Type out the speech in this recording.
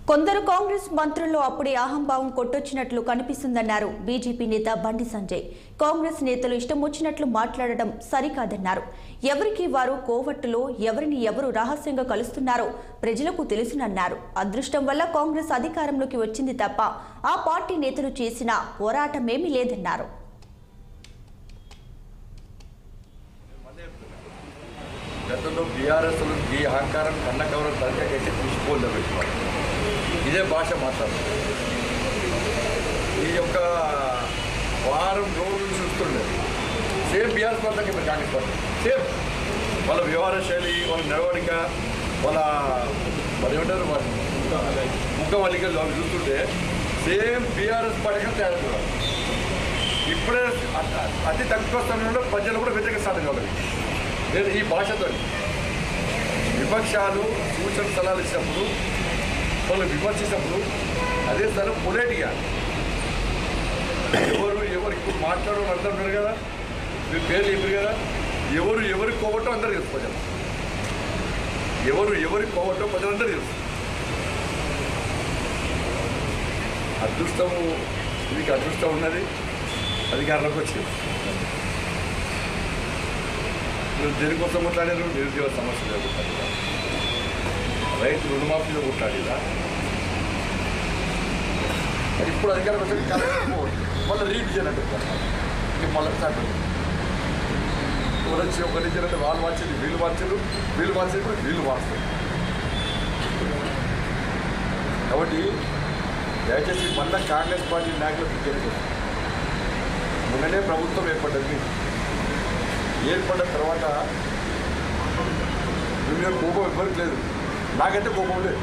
కొందరు కాంగ్రెస్ మంత్రుల్లో అప్పుడే అహంభావం కొట్టొచ్చినట్లు కనిపిస్తుందన్నారు బీజేపీ నేత బండి సంజయ్. కాంగ్రెస్ నేతలు ఇష్టం వచ్చినట్లు మాట్లాడడం సరికాదన్నారు. ఎవరికి వారు కోవట్టులో ఎవరిని ఎవరు రహస్యంగా కలుస్తున్నారో ప్రజలకు తెలుసునన్నారు. అదృష్టం వల్ల కాంగ్రెస్ అధికారంలోకి వచ్చింది తప్ప ఆ పార్టీ నేతలు చేసిన పోరాటమేమీ లేదన్నారు. గతంలో బీఆర్ఎస్ ఈ అహంకారం కన్న కవరం తరగతి తీసుకోలేదు పెట్టుకోవాలి. ఇదే భాష మాట్లాడుతుంది. ఈ యొక్క వారం రోజులు చూస్తుండేది సేమ్ బీఆర్ఎస్ పార్టీకి మీరు కాంగ్రెస్ పార్టీ సేమ్ వాళ్ళ వ్యవహార శైలి, వాళ్ళ నడవడిక, వాళ్ళు ఏమంటారు ముఖం అలికలు చూస్తుంటే సేమ్ బీఆర్ఎస్ పార్టీగా తయారవుతున్నారు. ఇప్పుడే అతి తక్కువ సమయంలో ప్రజలు కూడా వ్యతిరేక స్టార్ట్ కావాలి. నేను ఈ భాషతో విపక్షాలు సూచన సలహాలు ఇచ్చినప్పుడు, వాళ్ళు విమర్శించినప్పుడు అదే స్థలం పొలైట్గా ఎవరు ఇప్పుడు మాట్లాడడం అర్థం ఉన్నారు కదా, మీరు పేర్లు చెప్పారు కదా, ఎవరు కోవటం అందరూ తెలుసు ప్రజలు. ఎవరి కోవటం ప్రజలందరూ తెలుసు. అదృష్టము, మీకు అదృష్టం ఉన్నది, అధికారంలోకి వచ్చింది. మీరు దేనికోసం కొట్లాడారు? నిరుద్యోగ సమస్యలు కొట్లాడిరా, రైతు రుణమాఫీలో కొట్లాడిరా. ఇప్పుడు అధికారం వచ్చి మళ్ళీ రీవిజన్ అంటే మళ్ళీ స్టార్ట్ వచ్చి ఒక రీజన్ అంటే వాళ్ళు మార్చింది, వీళ్ళు మార్చారు, వీళ్ళు మార్చేది కూడా వీళ్ళు మార్చారు. కాబట్టి దయచేసి మళ్ళీ కాంగ్రెస్ పార్టీ నాయకులు ఫిక్స్ మొన్ననే ప్రభుత్వం ఏర్పడ్డది. ఏర్పడిన తర్వాత కోపం ఎవరికి లేదు, నాకైతే కోపం లేదు.